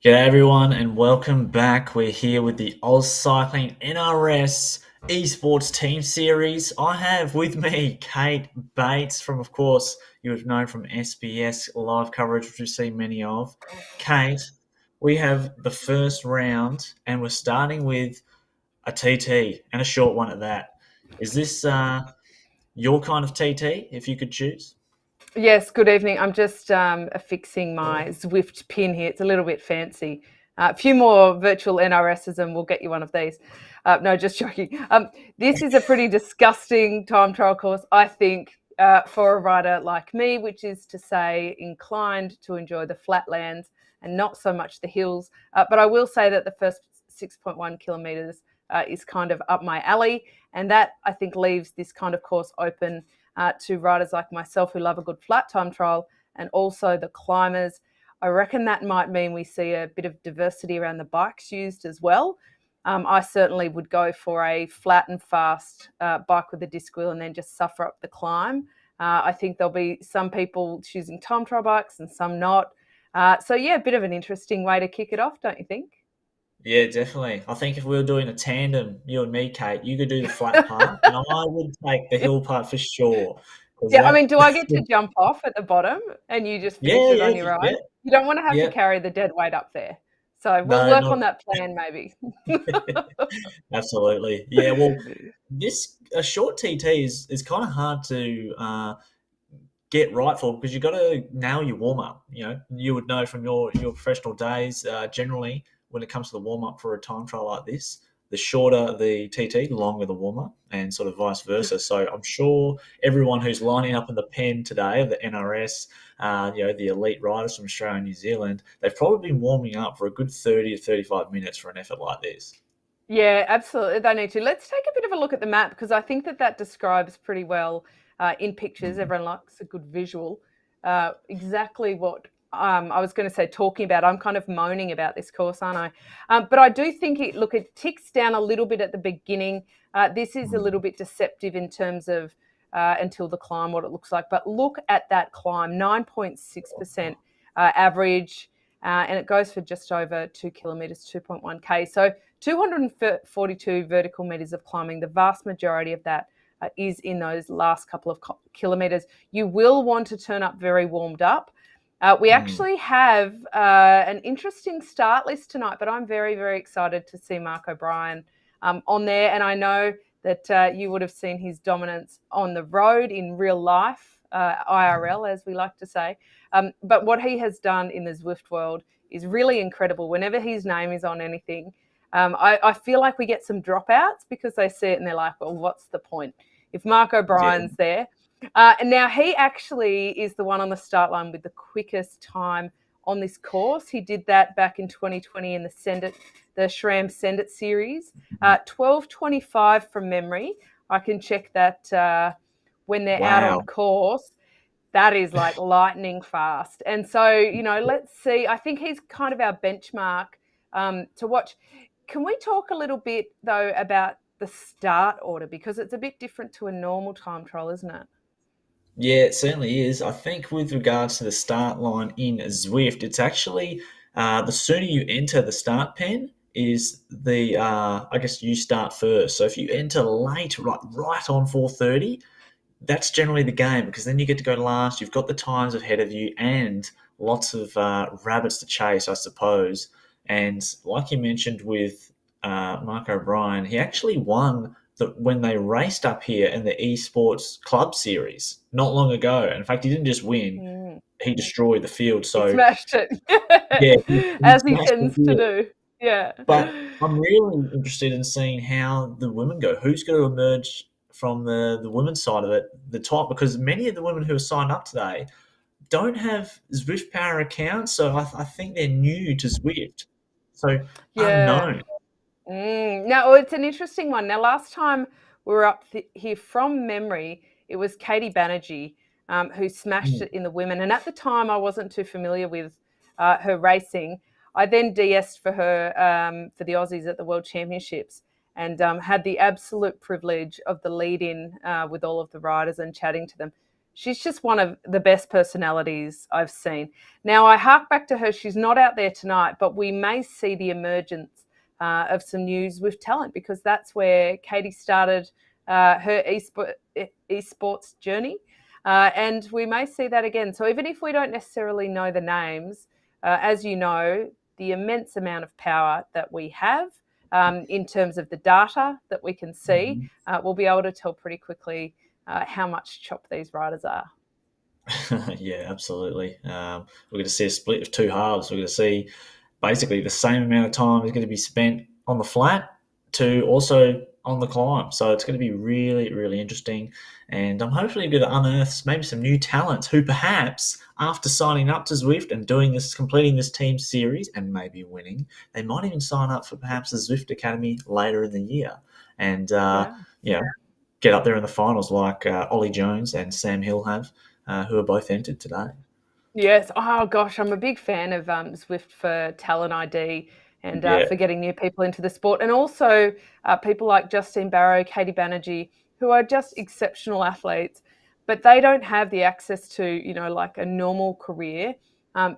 G'day everyone and welcome back. We're here with the AusCycling NRS Esports Team Series. I have with me Kate Bates from, of course, you would have known from SBS live coverage, which we've seen many of. Kate, we have the first round and we're starting with a TT and a short one at that. Is this your kind of TT, if you could choose? Yes, good evening. I'm just affixing my Zwift pin here. It's a little bit fancy. A few more virtual NRSs and we'll get you one of these. No, just joking. This is a pretty disgusting time trial course, I think, for a rider like me, which is to say inclined to enjoy the flatlands and not so much the hills. But I will say that the first 6.1 kilometres is kind of up my alley. And that, I think, leaves this kind of course open to riders like myself who love a good flat time trial and also the climbers. I reckon that might mean we see a bit of diversity around the bikes used as well. I certainly would go for a flat and fast bike with a disc wheel and then just suffer up the climb. I think there'll be some people choosing time trial bikes and some not. So, yeah, a bit of an interesting way to kick it off, don't you think? Yeah, definitely. I think if we were doing a tandem, you and me, Kate, you could do the flat part, and I would take the hill part for sure. Because Yeah, I mean, that, do I get to jump off at the bottom and you just finish yeah, it yeah, on your yeah, own? You don't want to have to yeah. carry the dead weight up there. So we'll No, work on not that plan maybe. absolutely. Yeah, well, this a short TT is kind of hard to get right for because you got to nail your warm up. You know, you would know from your professional days. Generally, when it comes to the warm up for a time trial like this, the shorter the TT, the longer the warm up, and sort of vice versa. So I'm sure everyone who's lining up in the pen today of the NRS, the elite riders from Australia and New Zealand, they've probably been warming up for a good 30 to 35 minutes for an effort like this. Yeah, absolutely. They need to. Let's take a bit of a look at the map because I think that that describes pretty well in pictures. Mm. Everyone likes a good visual. Exactly what I was going to say, talking about. I'm kind of moaning about this course, aren't I? But I do think it ticks down a little bit at the beginning. This is a little Mm. bit deceptive in terms of until the climb, what it looks like. But look at that climb, 9.6% average. And it goes for just over 2 kilometres, 2.1k. So 242 vertical metres of climbing. The vast majority of that is in those last couple of kilometres. You will want to turn up very warmed up. We Mm. actually have an interesting start list tonight, but I'm very, very excited to see Mark O'Brien on there. And I know that you would have seen his dominance on the road in real life, IRL, as we like to say. But what he has done in the Zwift world is really incredible. Whenever his name is on anything, I feel like we get some dropouts because they see it and they're like, well, what's the point? If Mark Yeah. O'Brien's there. And now he actually is the one on the start line with the quickest time on this course. He did that back in 2020 in the Shram Send It series. 12:25 from memory. I can check that when they're out on Wow. course. That is like lightning fast. And so, let's see. I think he's kind of our benchmark to watch. Can we talk a little bit, though, about the start order? Because it's a bit different to a normal time trial, isn't it? Yeah, it certainly is. I think with regards to the start line in Zwift, it's actually the sooner you enter the start pen is the I guess you start first. So if you enter late, right on 4:30, that's generally the game because then you get to go last. You've got the times ahead of you and lots of rabbits to chase, I suppose. And like you mentioned with Mark O'Brien, he actually won when they raced up here in the Esports Club Series not long ago. In fact, he didn't just win; Mm. he destroyed the field. He So smashed yeah, he as he smashed the tends to field. do. Yeah. But I'm really interested in seeing how the women go. Who's going to emerge from the women's side of it, the top? Because many of the women who are signed up today don't have Zwift Power accounts, so I think they're new to Zwift. So Yeah. unknown. Now, it's an interesting one. Now, last time we were up here from memory, it was Katie Banerjee who smashed Mm. it in the women. And at the time, I wasn't too familiar with her racing. I then DS'd for her for the Aussies at the World Championships and had the absolute privilege of the lead in with all of the riders and chatting to them. she's just one of the best personalities I've seen. Now, I hark back to her. She's not out there tonight, but we may see the emergence of some new Zwift talent, because that's where Katie started her esports journey. And we may see that again. So even if we don't necessarily know the names, as you know, the immense amount of power that we have in terms of the data that we can see, we'll be able to tell pretty quickly how much chop these riders are. Yeah, absolutely. We're going to see a split of two halves. We're going to see basically the same amount of time is going to be spent on the flat to also on the climb. So it's going to be really, really interesting. And I'm hopefully going to unearth maybe some new talents who perhaps, after signing up to Zwift and doing this, completing this team series and maybe winning, they might even sign up for perhaps the Zwift Academy later in the year. And, get up there in the finals like Ollie Jones and Sam Hill have, who are both entered today. Yes. Oh, gosh, I'm a big fan of Zwift for talent ID and Yeah. for getting new people into the sport. And also people like Justine Barrow, Katie Banerjee, who are just exceptional athletes, but they don't have the access to, like a normal career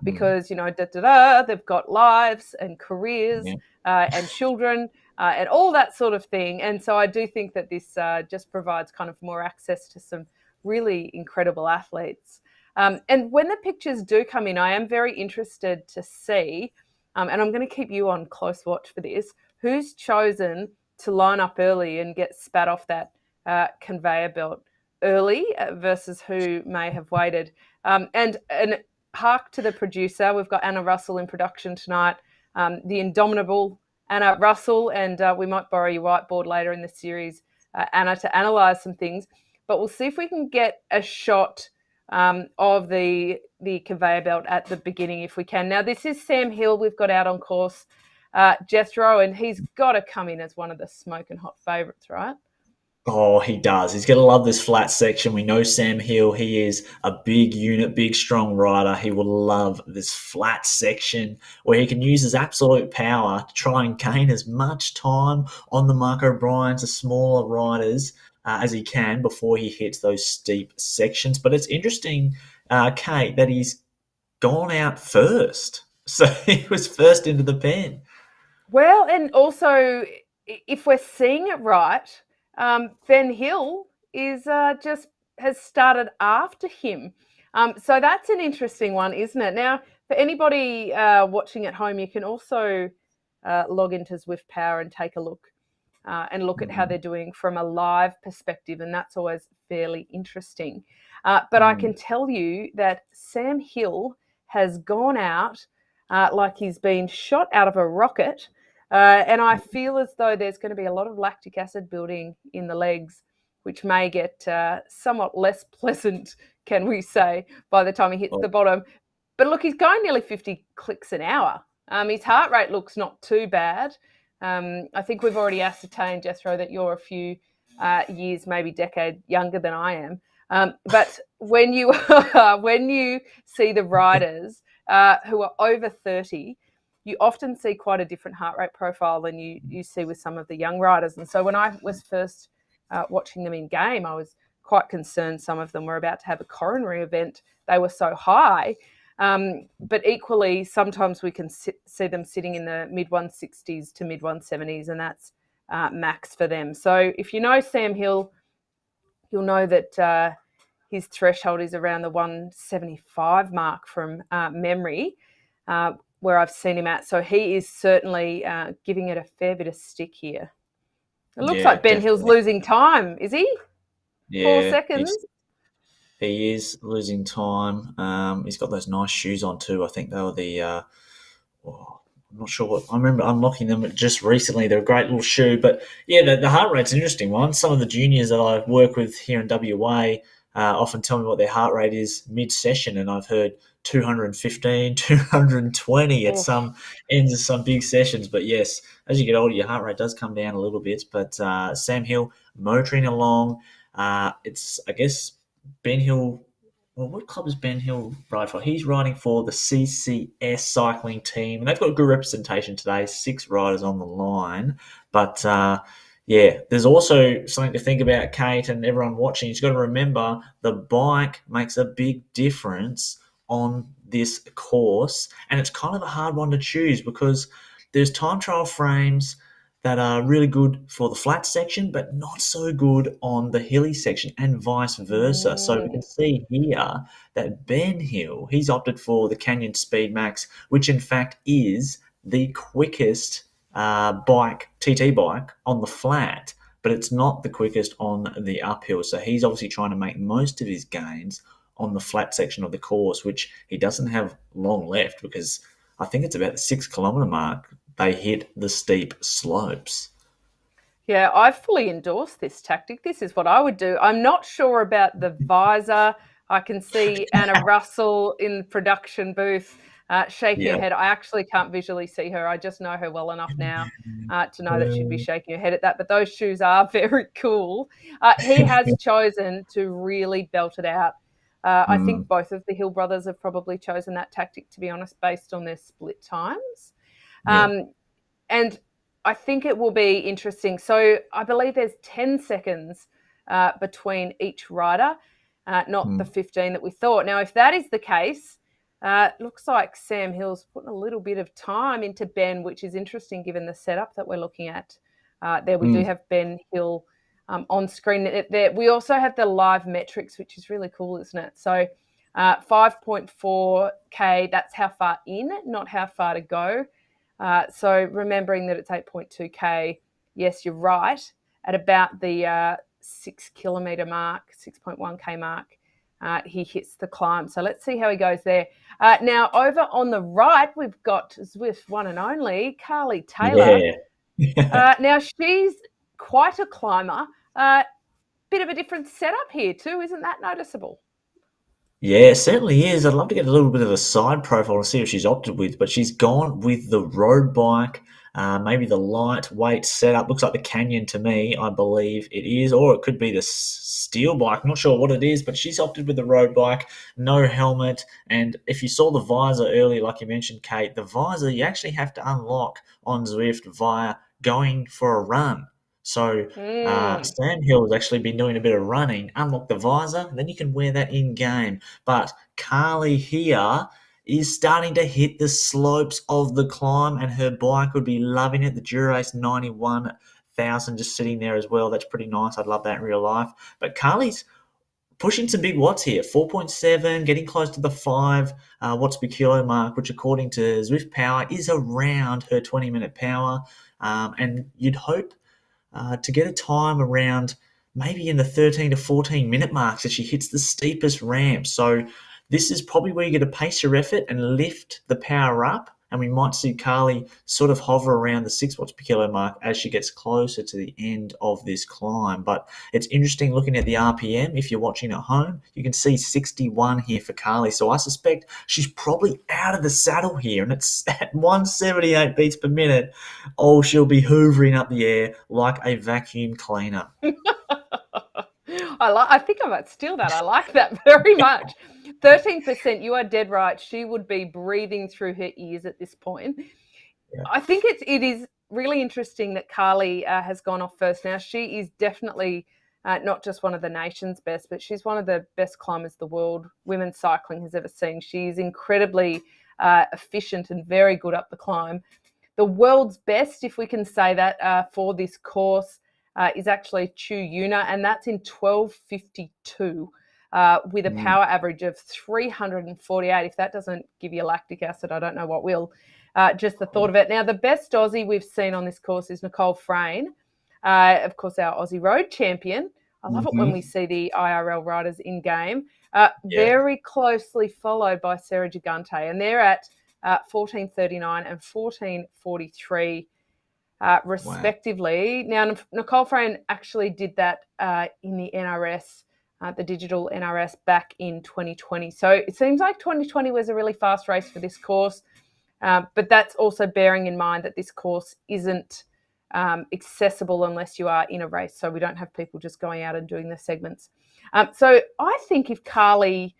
because, they've got lives and careers Yeah. and children and all that sort of thing. And so I do think that this just provides kind of more access to some really incredible athletes. And when the pictures do come in, I am very interested to see, and I'm going to keep you on close watch for this, who's chosen to line up early and get spat off that conveyor belt early versus who may have waited. And hark to the producer, we've got Anna Russell in production tonight, the indomitable Anna Russell, and we might borrow your whiteboard later in the series, Anna, to analyse some things. But we'll see if we can get a shot of the conveyor belt at the beginning if we can. Now, this is Sam Hill we've got out on course, Jethro, and he's got to come in as one of the smoking hot favourites, right? Oh, he does. He's going to love this flat section. We know Sam Hill. He is a big unit, big, strong rider. He will love this flat section where he can use his absolute power to try and gain as much time on the Mark O'Briens, the smaller riders, as he can before he hits those steep sections. But it's interesting, Kate, that he's gone out first. So he was first into the pen. Well, and also, if we're seeing it right, Ben Hill is just has started after him. So that's an interesting one, isn't it? Now, for anybody watching at home, you can also log into Zwift Power and take a look and look at how they're doing from a live perspective, and that's always fairly interesting. But I can tell you that Sam Hill has gone out like he's been shot out of a rocket. And I feel as though there's going to be a lot of lactic acid building in the legs, which may get somewhat less pleasant, can we say, by the time he hits the bottom. But look, he's going nearly 50 clicks an hour. His heart rate looks not too bad. I think we've already ascertained, Jethro, that you're a few years, maybe decade younger than I am. But when you see the riders who are over 30, you often see quite a different heart rate profile than you see with some of the young riders. And so when I was first watching them in game, I was quite concerned some of them were about to have a coronary event. They were so high. But equally, sometimes we can see them sitting in the mid-160s to mid-170s, and that's max for them. So if you know Sam Hill, you'll know that his threshold is around the 175 mark from memory, where I've seen him at. So he is certainly giving it a fair bit of stick here. It looks like Ben Hill's losing time, is he? Yeah, 4 seconds. He is losing time. He's got those nice shoes on too. I think they were the. I'm not sure what. I remember unlocking them just recently. They're a great little shoe, but yeah, the heart rate's an interesting one. Some of the juniors that I work with here in WA often tell me what their heart rate is mid-session, and I've heard 215, 220 at some ends of some big sessions. But yes, as you get older, your heart rate does come down a little bit. But Sam Hill motoring along. It's, I guess, Ben Hill. Well, what club is Ben Hill ride for? He's riding for the CCS cycling team, and they've got good representation today. 6 riders on the line, but Yeah, there's also something to think about, Kate, and everyone watching. You've got to remember the bike makes a big difference on this course, and it's kind of a hard one to choose because there's time trial frames that are really good for the flat section, but not so good on the hilly section, and vice versa. So we can Mm. see here that Ben Hill, he's opted for the Canyon Speed Max, which in fact is the quickest TT bike on the flat, but it's not the quickest on the uphill. So he's obviously trying to make most of his gains on the flat section of the course, which he doesn't have long left because I think it's about the 6 kilometre mark. They hit the steep slopes. Yeah, I fully endorse this tactic. This is what I would do. I'm not sure about the visor. I can see Anna Russell in the production booth shaking her Yeah. head. I actually can't visually see her. I just know her well enough now to know that she'd be shaking her head at that. But those shoes are very cool. He has chosen to really belt it out. I Mm, think both of the Hill brothers have probably chosen that tactic, to be honest, based on their split times. yeah. Um, and I think it will be interesting. So I believe there's 10 seconds between each rider, not the Mm, 15 that we thought. Now, if that is the case, looks like Sam Hill's putting a little bit of time into Ben, which is interesting given the setup that we're looking at. There we do mm. have Ben Hill on screen. We also have the live metrics, which is really cool, isn't it? So 5.4K, that's how far in, not how far to go. So remembering that it's 8.2K, yes, you're right, at about the 6 kilometre mark, 6.1K mark, he hits the climb. So let's see how he goes there. Now, over on the right, we've got Zwift one and only, Carly Taylor. Yeah. Now, she's quite a climber. Bit of a different setup here too, isn't that noticeable? Yeah, it certainly is. I'd love to get a little bit of a side profile and see what she's opted with, but she's gone with the road bike, maybe the lightweight setup. Looks like the Canyon to me, I believe it is, or it could be the steel bike. Not sure what it is, but she's opted with the road bike, no helmet. And if you saw the visor earlier, like you mentioned, Kate, the visor you actually have to unlock on Zwift via going for a run. So Mm. Sam Hill has actually been doing a bit of running. Unlock the visor, then you can wear that in game. But Carly here is starting to hit the slopes of the climb, and her bike would be loving it. The Durace 91,000 just sitting there as well. That's pretty nice. I'd love that in real life. But Carly's pushing some big watts here, 4.7, getting close to the 5 watts per kilo mark, which according to Zwift Power is around her 20-minute power. And you'd hope to get a time around maybe in the 13 to 14-minute marks as she hits the steepest ramp. So this is probably where you get to pace your effort and lift the power up. And we might see Carly sort of hover around the 6 watts per kilo mark as she gets closer to the end of this climb. But it's interesting looking at the RPM. If you're watching at home, you can see 61 here for Carly. So I suspect she's probably out of the saddle here. And it's at 178 beats per minute. Oh, she'll be hoovering up the air like a vacuum cleaner. I think I might steal that. I like that very much. 13%, you are dead right. She would be breathing through her ears at this point. Yeah. I think it is really interesting that Carly has gone off first. Now, she is definitely not just one of the nation's best, but she's one of the best climbers the world women's cycling has ever seen. She's incredibly efficient and very good up the climb. The world's best, if we can say that, for this course is actually Chu Yuna, and that's in 12:52 with a Mm, power average of 348. If that doesn't give you lactic acid, I don't know what will. Just the thought of it. Now, the best Aussie we've seen on this course is Nicole Frayne, of course, our Aussie road champion. I love it when we mhm. see the IRL riders in game. Yeah. Very closely followed by Sarah Gigante, and they're at 14:39 and 14:43 Wow. respectively. Now, Nicole Frayne actually did that in the NRS, the digital NRS, back in 2020. So it seems like 2020 was a really fast race for this course, but that's also bearing in mind that this course isn't accessible unless you are in a race. So we don't have people just going out and doing the segments. So I think if Carly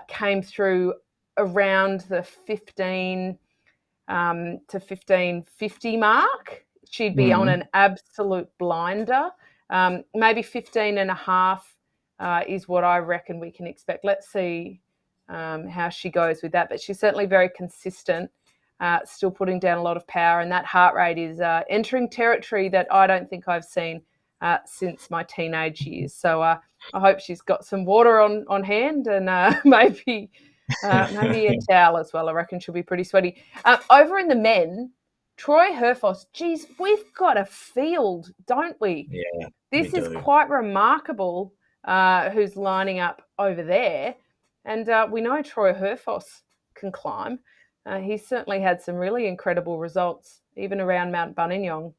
came through around the 15 to 1550 mark, she'd be on Mm. an absolute blinder. Maybe 15 and a half is what I reckon we can expect. Let's see how she goes with that. But she's certainly very consistent, still putting down a lot of power. And that heart rate is entering territory that I don't think I've seen since my teenage years. So I hope she's got some water on hand and maybe a towel as well. I reckon she'll be pretty sweaty. Over in the men, Troy Herfoss, geez, we've got a field, don't we? Yeah, we This is do. quite remarkable who's lining up over there. And we know Troy Herfoss can climb. He's certainly had some really incredible results, even around Mount Buninyong,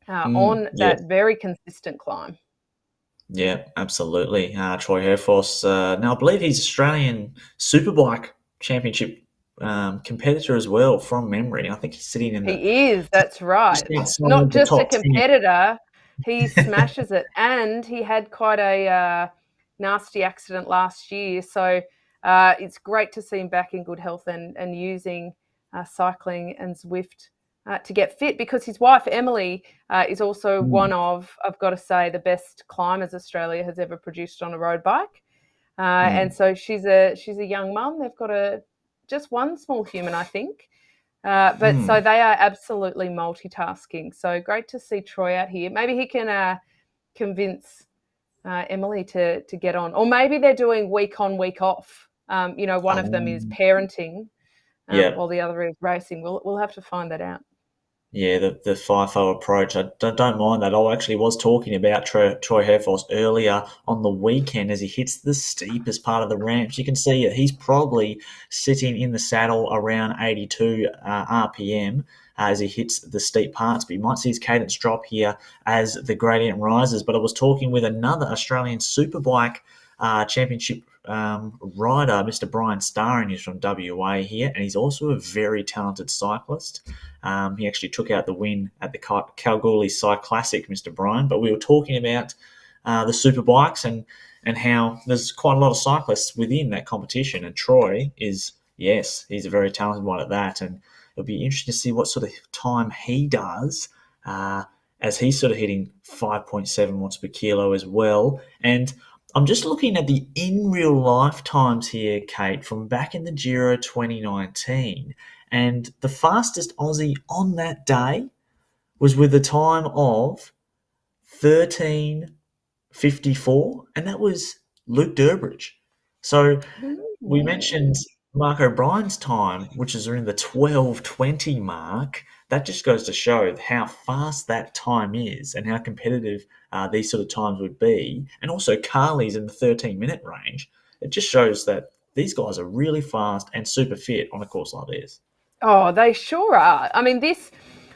on Yeah, that very consistent climb. yeah, absolutely. Troy Herfoss. Now, I believe he's Australian Superbike Championship competitor as well, from memory. I think he's sitting in the He is, that's just right. Not outside the just a top 10. competitor, he smashes it. And he had quite a nasty accident last year. So it's great to see him back in good health and using cycling and Zwift to get fit, because his wife, Emily, is also Mm, one of, I've got to say, the best climbers Australia has ever produced on a road bike. And mm, so she's a young mum. They've got just one small human, I think. But so mm. they are absolutely multitasking. So great to see Troy out here. Maybe he can convince Emily to get on, or maybe they're doing week on, week off. One of them is parenting, Yeah, while the other is racing. We'll have to find that out. yeah, the FIFO approach. I don't mind that. I actually was talking about Troy Herfoss earlier on the weekend as he hits the steepest part of the ramps. You can see he's probably sitting in the saddle around 82 RPM as he hits the steep parts. But you might see his cadence drop here as the gradient rises. But I was talking with another Australian Superbike Championship rider, Mr. Brian Starring, who's from WA here, and he's also a very talented cyclist. He actually took out the win at the Kalgoorlie Cyclasic, Classic, Mr. Brian. But we were talking about the superbikes and how there's quite a lot of cyclists within that competition. And Troy is, yes, he's a very talented one at that. And it'll be interesting to see what sort of time he does as he's sort of hitting 5.7 watts per kilo as well. And I'm just looking at the in real life times here, Kate, from back in the Giro 2019. And the fastest Aussie on that day was with a time of 13:54, and that was Luke Durbridge. So we mentioned Mark O'Brien's time, which is around the 12:20 mark. That just goes to show how fast that time is and how competitive these sort of times would be. And also Carly's in the 13-minute range. It just shows that these guys are really fast and super fit on a course like this. Oh, they sure are. I mean,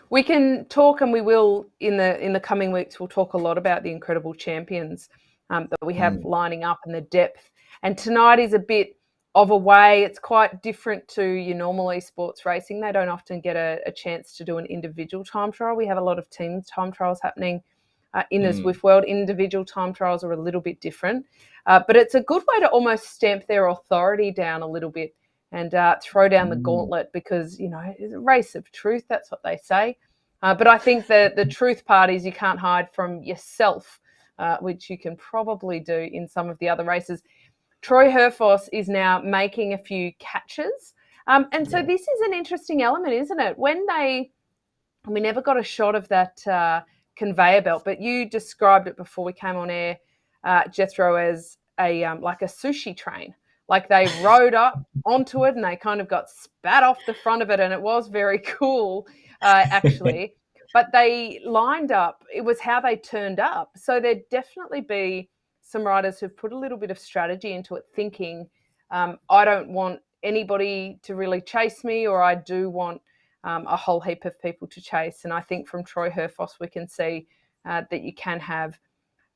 we can talk, and we will in the coming weeks. We'll talk a lot about the incredible champions that we have Mm, lining up and the depth. And tonight is a bit of a way. It's quite different to your normal esports racing. They don't often get a chance to do an individual time trial. We have a lot of team time trials happening in the mm, Zwift world. Individual time trials are a little bit different, but it's a good way to almost stamp their authority down a little bit and throw down the mm. gauntlet, because it's a race of truth. That's what they say. But I think the truth part is you can't hide from yourself, which you can probably do in some of the other races. Troy Herfoss is now making a few catches. And so Yeah. this is an interesting element, isn't it? We never got a shot of that conveyor belt, but you described it before we came on air, Jethro, as like a sushi train. Like they rode up onto it and they kind of got spat off the front of it, and it was very cool, actually. But they lined up. It was how they turned up. So there'd definitely be some riders who've put a little bit of strategy into it, thinking, I don't want anybody to really chase me, or I do want a whole heap of people to chase. And I think from Troy Herfoss, we can see that you can have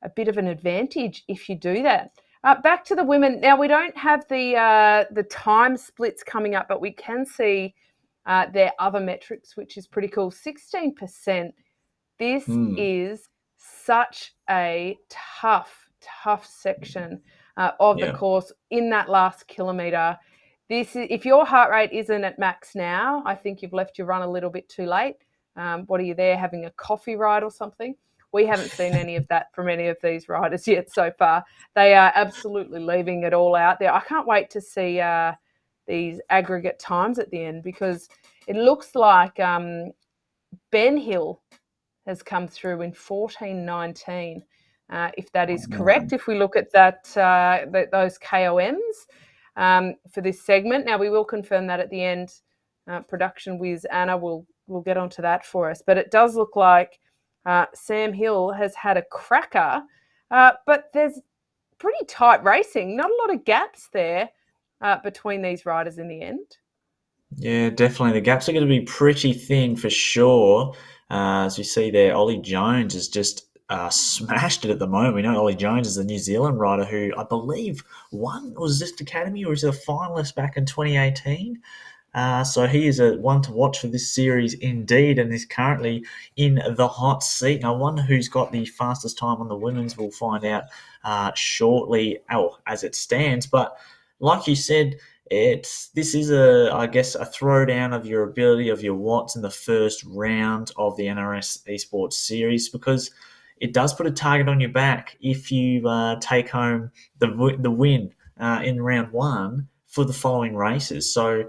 a bit of an advantage if you do that. Back to the women. Now, we don't have the time splits coming up, but we can see their other metrics, which is pretty cool. 16%. This Mm, is such a tough section of the yeah. course in that last kilometre. If your heart rate isn't at max now, I think you've left your run a little bit too late. What are you there, having a coffee ride or something? We haven't seen any of that from any of these riders yet so far. They are absolutely leaving it all out there. I can't wait to see these aggregate times at the end, because it looks like Ben Hill has come through in 14:19. If that is correct, if we look at those KOMs for this segment. Now, we will confirm that at the end. Production whiz Anna will get onto that for us. But it does look like Sam Hill has had a cracker, but there's pretty tight racing. Not a lot of gaps there between these riders in the end. Yeah, definitely. The gaps are going to be pretty thin for sure. As you see there, Ollie Jones has just smashed it at the moment. We know Ollie Jones is a New Zealand rider who I believe won, was this Academy or was he a finalist back in 2018? So he is a one to watch for this series indeed, and is currently in the hot seat. And I wonder who's got the fastest time on the women's. We'll find out shortly, as it stands. But like you said, this is I guess a throwdown of your ability of your watts in the first round of the NRS Esports series, because it does put a target on your back if you take home the win in round one for the following races. So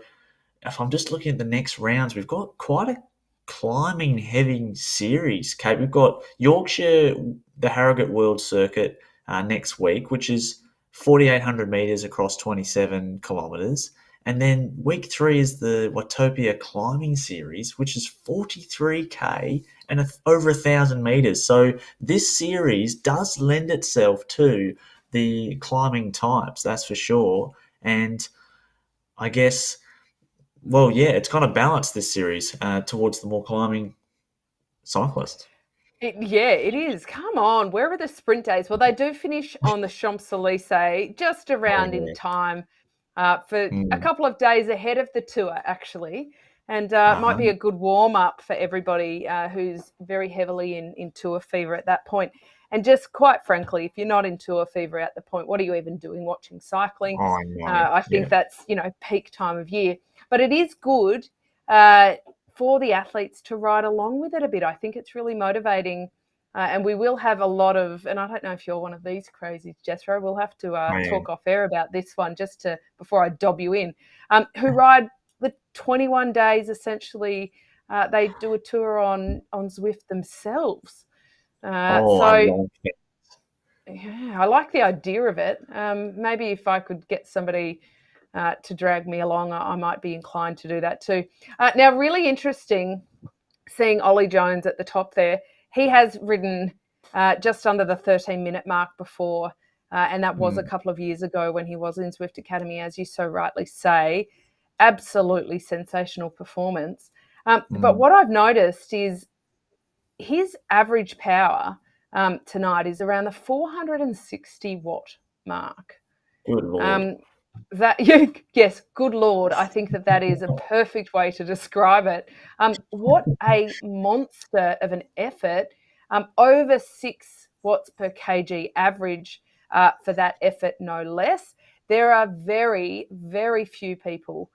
if I'm just looking at the next rounds, we've got quite a climbing heavy series, Kate. We've got Yorkshire, the Harrogate World Circuit next week, which is 4,800 metres across 27 kilometres. And then week 3 is the Watopia climbing series, which is 43k and over 1,000 metres. So this series does lend itself to the climbing types, that's for sure. And I guess, well, yeah, it's kind of balanced this series towards the more climbing cyclists. Yeah, it is. Come on, where are the sprint days? Well, they do finish on the Champs-Élysées just Oh, around in yeah. time for a Mm. couple of days ahead of the tour, actually. And might Uh-huh. be a good warm-up for everybody who's very heavily in tour fever at that point. And just quite frankly, if you're not in tour fever at the point, what are you even doing watching cycling? Oh, I know. I Yeah. think that's, peak time of year. But it is good uh, for the athletes to ride along with it a bit. I think it's really motivating. And we will have a lot of, and I don't know if you're one of these crazies, Jethro, we'll have to Oh, yeah. talk off air about this one before I dob you in, who ride the 21 days essentially. They do a tour on Zwift themselves. Oh, I So love it. yeah, I like the idea of it. Maybe if I could get somebody to drag me along, I might be inclined to do that too. Now, really interesting seeing Ollie Jones at the top there. He has ridden just under the 13-minute mark before, and that was a Mm. couple of years ago when he was in Zwift Academy, as you so rightly say. Absolutely sensational performance. But Mm. what I've noticed is his average power tonight is around the 460 watt mark. Good Lord. Um, that yes, good Lord, I think that is a perfect way to describe it. What a monster of an effort! Over 6 watts per kg average for that effort, no less. There are very, very few people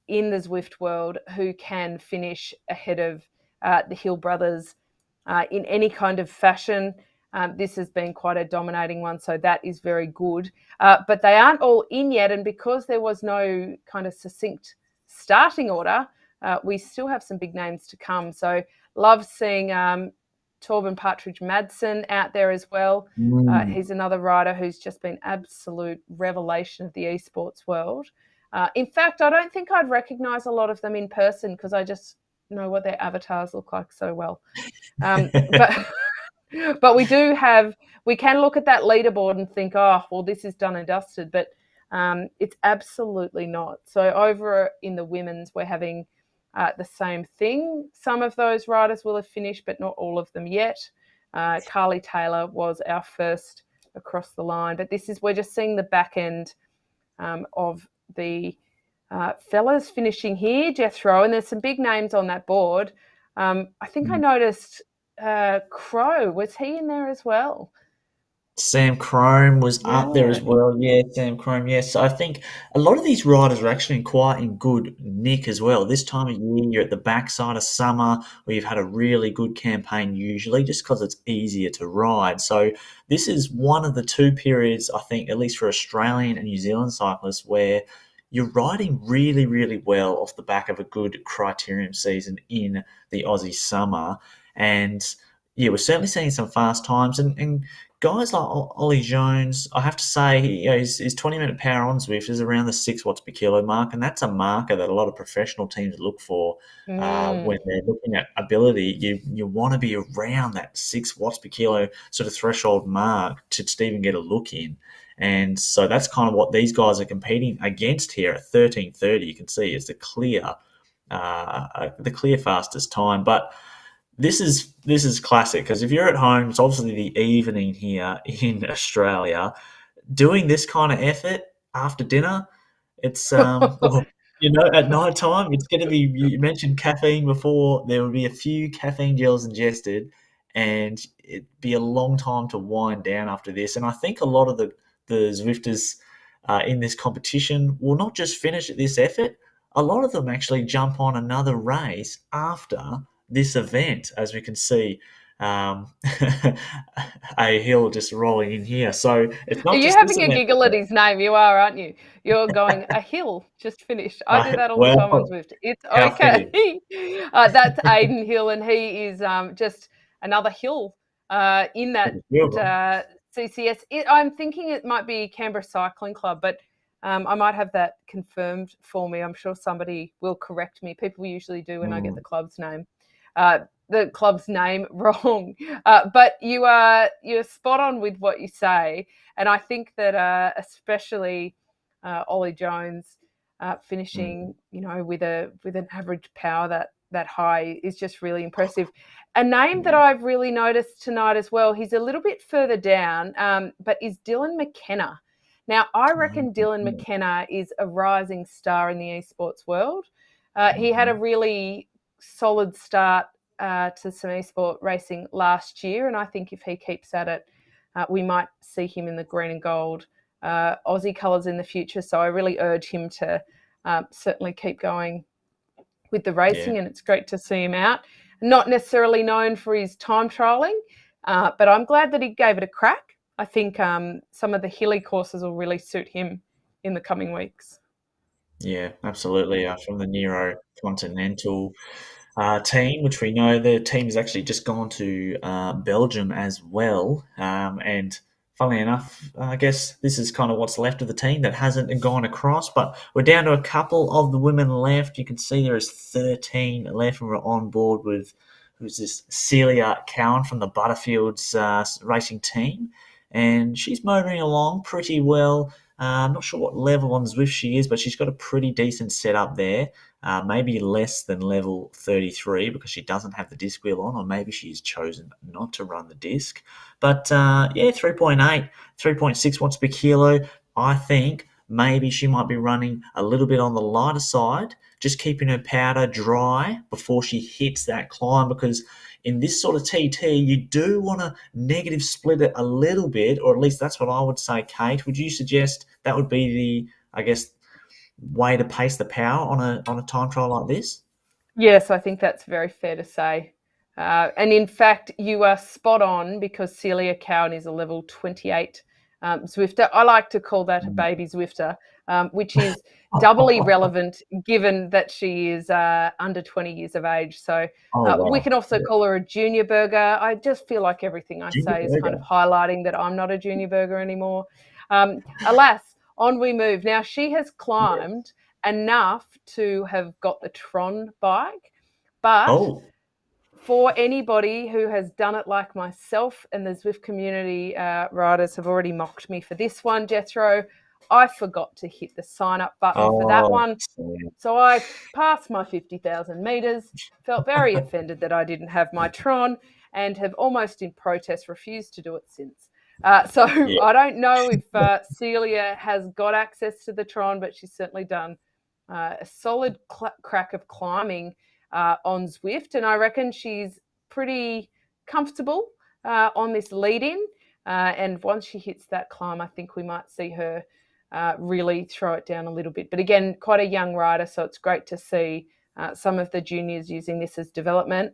in the Zwift world who can finish ahead of the Hill brothers in any kind of fashion. This has been quite a dominating one, so that is very good. But they aren't all in yet, and because there was no kind of succinct starting order, we still have some big names to come. So love seeing Torben Partridge Madsen out there as well. Mm. He's another rider who's just been absolute revelation of the esports world. In fact, I don't think I'd recognise a lot of them in person because I just know what their avatars look like so well. But but we can look at that leaderboard and think, oh, well, this is done and dusted, but it's absolutely not. So over in the women's, we're having the same thing. Some of those riders will have finished, but not all of them yet. Carly Taylor was our first across the line, but we're just seeing the back end of the fellas finishing here, Jethro, and there's some big names on that board. I think I noticed Crow. Was he in there as well? Sam Crome was up there as Yeah. well. Yeah, Sam Crome. Yes, so I think a lot of these riders are actually quite in good nick as well. This time of year, you're at the backside of summer where you've had a really good campaign usually, just because it's easier to ride. So this is one of the two periods I think, at least for Australian and New Zealand cyclists, where you're riding really, really well off the back of a good criterium season in the Aussie summer, and yeah, we're certainly seeing some fast times and guys like Ollie Jones, I have to say, his 20-minute power on Zwift is around the 6 watts per kilo mark, and that's a marker that a lot of professional teams look for when Mm. they're looking at ability. You want to be around that 6 watts per kilo sort of threshold mark to even get a look in. And so that's kind of what these guys are competing against here at 13:30. You can see it's the clear fastest time, but this is classic because if you're at home, it's obviously the evening here in Australia. Doing this kind of effort after dinner, it's well, at night time, it's going to be. You mentioned caffeine before. There would be a few caffeine gels ingested, and it'd be a long time to wind down after this. And I think a lot of the Zwifters in this competition will not just finish at this effort. A lot of them actually jump on another race after this event, as we can see um, a hill just rolling in here. So it's Are not you just this having a event. giggle at his name? You are, aren't you? You're going, a hill just finished. I do that all the time on Well, Zwift. It's how okay. fitting. That's Aidan Hill, and he is just another hill in that CCS. I'm thinking it might be Canberra Cycling Club, but I might have that confirmed for me. I'm sure somebody will correct me. People usually do when I get Mm, the club's name wrong. But you're spot on with what you say, and I think that especially Ollie Jones mm, finishing, with an average power that high is just really impressive. A name that mm. I've really noticed tonight as well, he's a little bit further down, but is Dylan Mckenna. Now, I reckon Dylan Mhm, McKenna is a rising star in the esports world. He had a mhm. really solid start to some esport racing last year, and I think if he keeps at it, we might see him in the green and gold Aussie colours in the future. So I really urge him to certainly keep going with the Yeah, racing, and it's great to see him out. Not necessarily known for his time trialling, but I'm glad that he gave it a crack. I think some of the hilly courses will really suit him in the coming weeks. yeah, absolutely. From the Nero Continental team, which we know the team has actually just gone to Belgium as well. And funnily enough, I guess this is kind of what's left of the team that hasn't gone across. But we're down to a couple of the women left. You can see there is 13 left, and we're on board with who's this Celia Cowan from the Butterfields racing team. And she's motoring along pretty well. I'm not sure what level on Zwift she is, but she's got a pretty decent setup there. Maybe less than level 33 because she doesn't have the disc wheel on, or maybe she's chosen not to run the disc. But yeah, 3.8, 3.6 watts per kilo. I think maybe she might be running a little bit on the lighter side, just keeping her powder dry before she hits that climb, because in this sort of TT, you do want to negative split it a little bit, or at least that's what I would say. Kate, would you suggest that would be I guess, way to pace the power on a time trial like this? Yes, I think that's very fair to say. And in fact, you are spot on because Celia Cowan is a level 28 Zwifter. I like to call that a Mm. baby Zwifter, which is doubly relevant given that she is under 20 years of age. So Oh we wow, can also yeah. call her a junior burger. I just feel like everything I Junior say is kind of burger. highlighting that I'm not a junior burger anymore. Alas, on we move. Now, she has Yeah. climbed enough to have got the Tron bike. But Oh, for anybody who has done it like myself, and the Zwift community riders have already mocked me for this one, Jethro, I forgot to hit the sign up button for that oh, one. So I passed my 50,000 metres, felt very offended that I didn't have my Tron, and have almost in protest refused to do it since. So yeah. I don't know if Celia has got access to the Tron, but she's certainly done a solid crack of climbing on Zwift, and I reckon she's pretty comfortable on this lead in. And once she hits that climb, I think we might see her really throw it down a little bit. But again, quite a young rider, so it's great to see some of the juniors using this as development.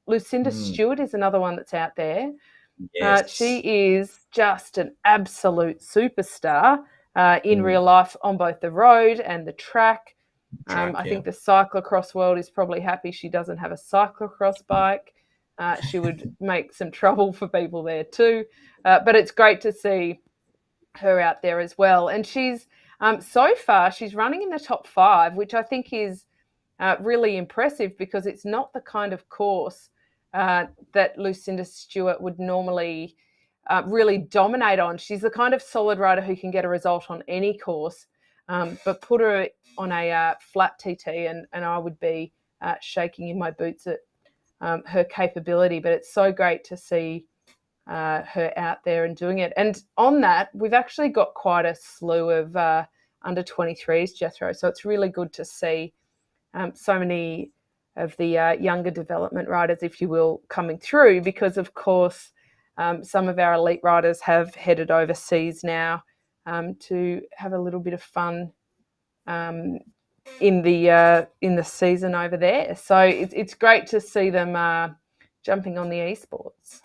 Lucinda Mm, Stewart is another one that's out there. She yes. is just an absolute superstar in Mm, real life on both the road and the track. track, I yeah. think the cyclocross world is probably happy she doesn't have a cyclocross bike. She would make some trouble for people there too. But it's great to see her out there as well. And she's so far she's running in the top 5, which I think is really impressive because it's not the kind of course that Lucinda Stewart would normally really dominate on. She's the kind of solid rider who can get a result on any course, but put her on a flat TT and I would be shaking in my boots at her capability. But it's so great to see her out there and doing it. And on that, we've actually got quite a slew of under 23s, Jethro. So it's really good to see so many of the younger development riders, if you will, coming through because, of course, some of our elite riders have headed overseas now to have a little bit of fun in the season over there. So it's great to see them jumping on the esports.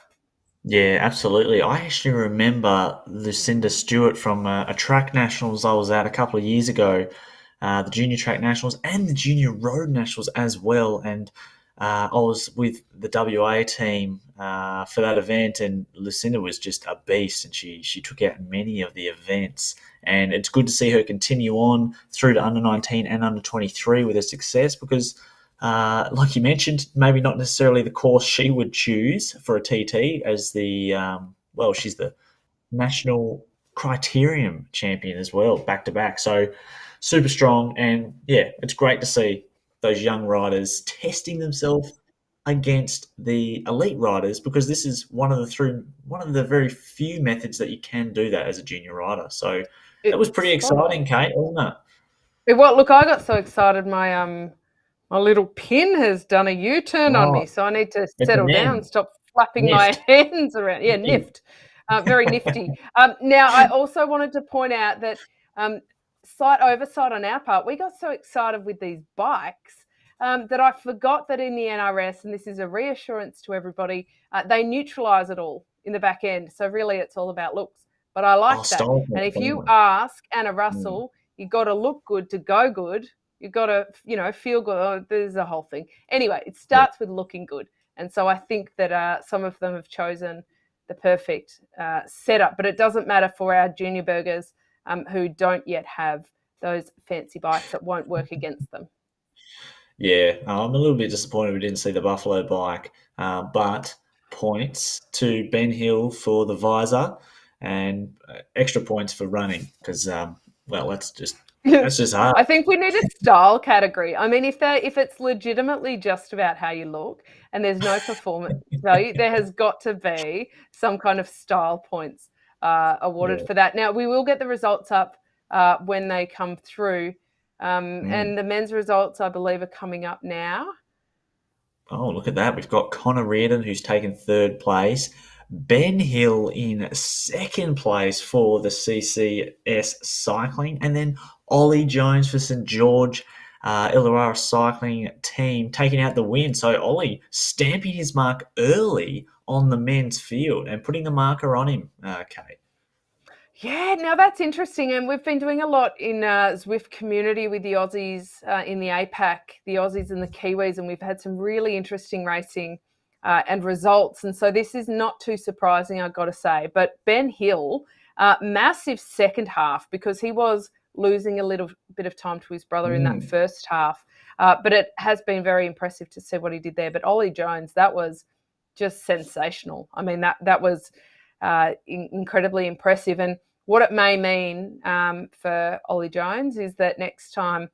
Yeah, absolutely. I actually remember Lucinda Stewart from a track nationals I was at a couple of years ago, the junior track nationals and the junior road nationals as well. And I was with the WA team for that event, and Lucinda was just a beast, and she took out many of the events. And it's good to see her continue on through to under 19 and under 23 with her success because like you mentioned, maybe not necessarily the course she would choose for a TT as she's the national criterium champion as well, back to back. So super strong, and yeah, it's great to see those young riders testing themselves against the elite riders because this is one of the very few methods that you can do that as a junior rider. So that was pretty Spot on. exciting, Kate, wasn't it? Well, look, I got so excited. My little pin has done a U-turn on me, Oh, so I need to it's settle an down, N. stop flapping my Nift. hands around. Yeah, Nifty. nift, very nifty. Now, I also wanted to point out that slight oversight on our part. We got so excited with these bikes that I forgot that in the NRS, and this is a reassurance to everybody, they neutralise it all in the back end. So really, it's all about looks. But I Oh, like that. style And points if you only. ask Anna Mm, Russell, you got to look good to go good. You've got to, feel good. Oh, there's a whole thing. Anyway, it yeah. starts with looking good. And so I think that some of them have chosen the perfect setup. But it doesn't matter for our junior burgers who don't yet have those fancy bikes. It won't work against them. Yeah, I'm a little bit disappointed we didn't see the Buffalo bike, but points to Ben Hill for the visor and extra points for running because, well, that's just hard. I think we need a style category. I mean, if it's legitimately just about how you look and there's no performance value, there has got to be some kind of style points awarded Yeah. for that. Now we will get the results up when they come through, Mm. and the men's results I believe are coming up now. Oh, look at that. We've got Connor Reardon, who's taken third place. Ben Hill in second place for the CCS cycling. And then Ollie Jones for St. George Illawarra cycling team taking out the win. So Ollie stamping his mark early on the men's field and putting the marker on him, Kate. Yeah, now that's interesting. And we've been doing a lot in Zwift community with the Aussies in the APAC, the Aussies and the Kiwis, and we've had some really interesting racing and results. And so this is not too surprising, I've got to say. But Ben Hill, massive second half because he was losing a little bit of time to his brother in that Mm, first half. But it has been very impressive to see what he did there. But Ollie Jones, that was just sensational. I mean, that was incredibly impressive. And what it may mean for Ollie Jones is that next time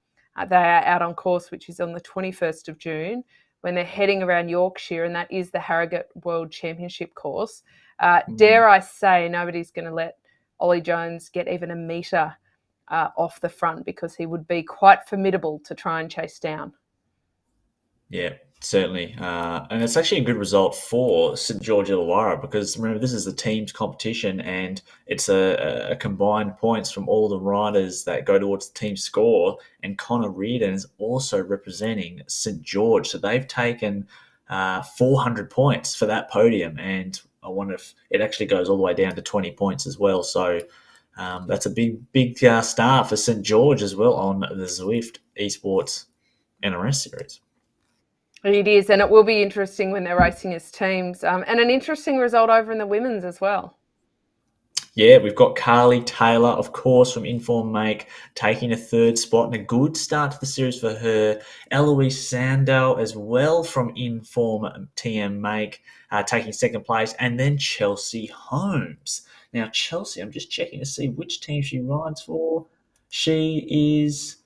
they are out on course, which is on the 21st of June, when they're heading around Yorkshire, and that is the Harrogate World Championship course, mm. dare I say nobody's going to let Ollie Jones get even a metre off the front because he would be quite formidable to try and chase down. Yeah, Certainly, and it's actually a good result for St George Illawarra because remember this is a teams competition and it's a combined points from all the riders that go towards the team score. And Connor Reardon is also representing St George, so they've taken 400 points for that podium, and I wonder if it actually goes all the way down to 20 points as well. So that's a big start for St George as well on the Zwift Esports NRS series. It is, and it will be interesting when they're racing as teams, and an interesting result over in the women's as well. Yeah, we've got Carly Taylor, of course, from Inform Make, taking a third spot and a good start to the series for her. Eloise Sandow as well from Inform TM Make, taking second place. And then Chelsea Holmes. Now, Chelsea, I'm just checking to see which team she rides for. She is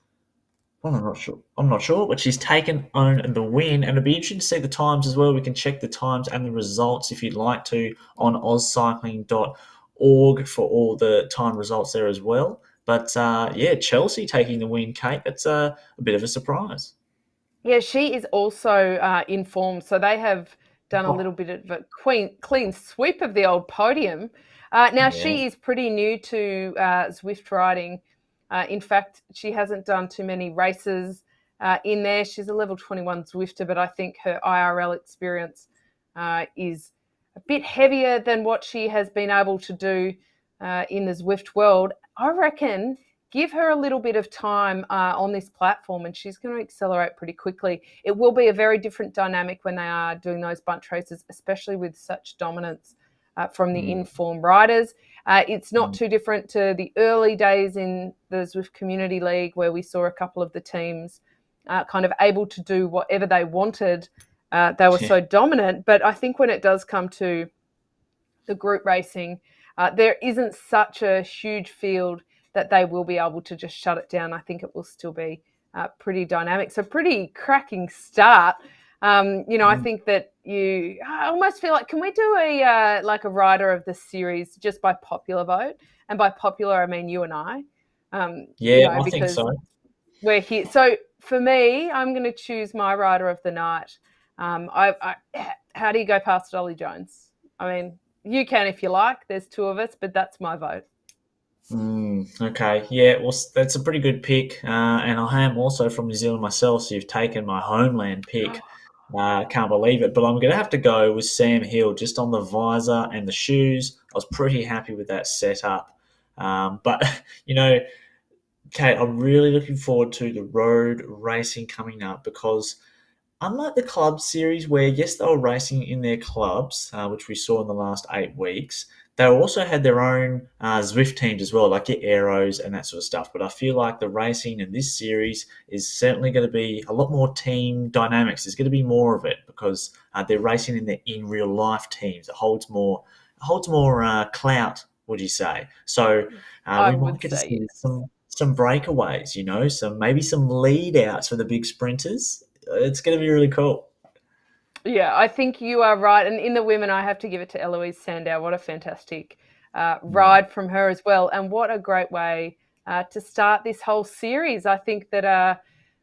well, I'm not sure. I'm not sure, but she's taken on the win, and it'd be interesting to see the times as well. We can check the times and the results if you'd like to on AusCycling.org for all the time results there as well. But yeah, Chelsea taking the win, Kate. That's a bit of a surprise. Yeah, she is also in form. So they have done a little Oh, bit of a clean sweep of the old podium. Now, yeah, she is pretty new to Zwift riding. In fact, she hasn't done too many races in there. She's a level 21 Zwifter, but I think her IRL experience is a bit heavier than what she has been able to do in the Zwift world. I reckon give her a little bit of time on this platform and she's going to accelerate pretty quickly. It will be a very different dynamic when they are doing those bunch races, especially with such dominance from the mm, informed riders. It's not mm, too different to the early days in the Zwift Community League where we saw a couple of the teams kind of able to do whatever they wanted. They were yeah, so dominant. But I think when it does come to the group racing, there isn't such a huge field that they will be able to just shut it down. I think it will still be pretty dynamic. So pretty cracking start. I mm. think that I almost feel like, can we do a like a rider of the series just by popular vote? And by popular, I mean you and I. Yeah, I think Because so. we're here. So for me, I'm going to choose my rider of the night. How do you go past Ollie Jones? I mean, you can if you like. There's two of us, but that's my vote. Okay, yeah, well, that's a pretty good pick, and I am also from New Zealand myself, so you've taken my homeland pick. Can't believe it, but I'm going to have to go with Sam Hill just on the visor and the shoes. I was pretty happy with that setup, but you know, Kate, I'm really looking forward to the road racing coming up because unlike the club series, where yes, they were racing in their clubs, which we saw in the last 8 weeks, they also had their own Zwift teams as well, like your Aeros and that sort of stuff. But I feel like the racing in this series is certainly going to be a lot more team dynamics. There's going to be more of it because they're racing in their in real life teams. It holds more clout, would you say? So I we might would get to say see yes. some breakaways, some lead outs for the big sprinters. It's going to be really cool. Yeah, I think you are right. And in the women, I have to give it to Eloise Sandow. What a fantastic Mm. ride from her as well. And what a great way to start this whole series. I think that a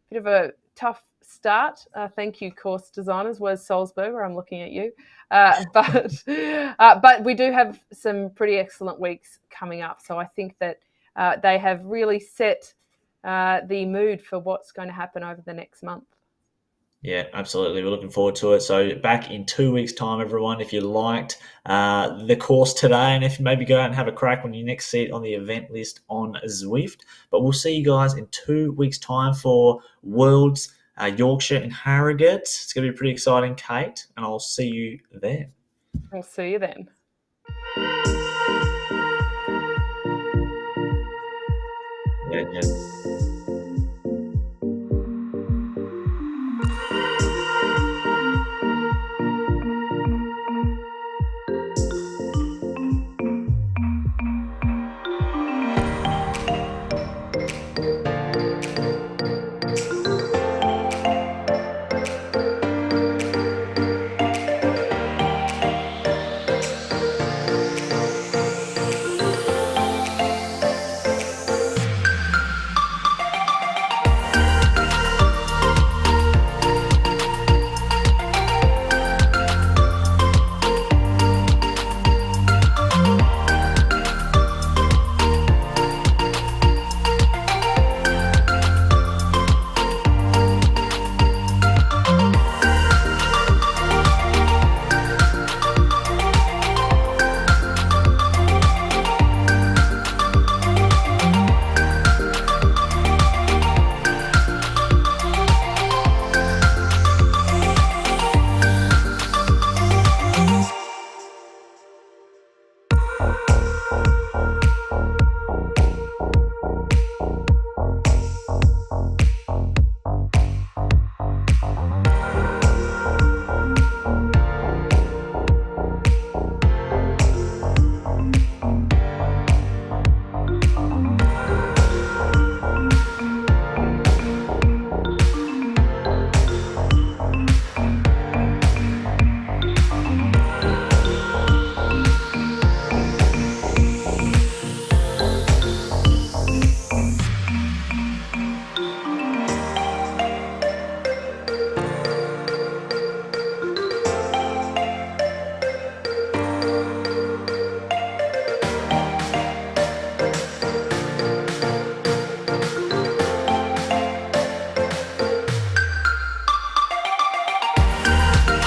bit of a tough start. Thank you, course designers. Wes Salzberger, I'm looking at you. But we do have some pretty excellent weeks coming up. So I think that they have really set the mood for what's going to happen over the next month. Yeah, absolutely. We're looking forward to it. So back in 2 weeks' time, everyone. If you liked the course today, and if you maybe go out and have a crack when you next see it on the event list on Zwift. But we'll see you guys in 2 weeks' time for Worlds Yorkshire and Harrogate. It's going to be pretty exciting, Kate, and I'll see you there. We'll see you then. Yeah, yeah.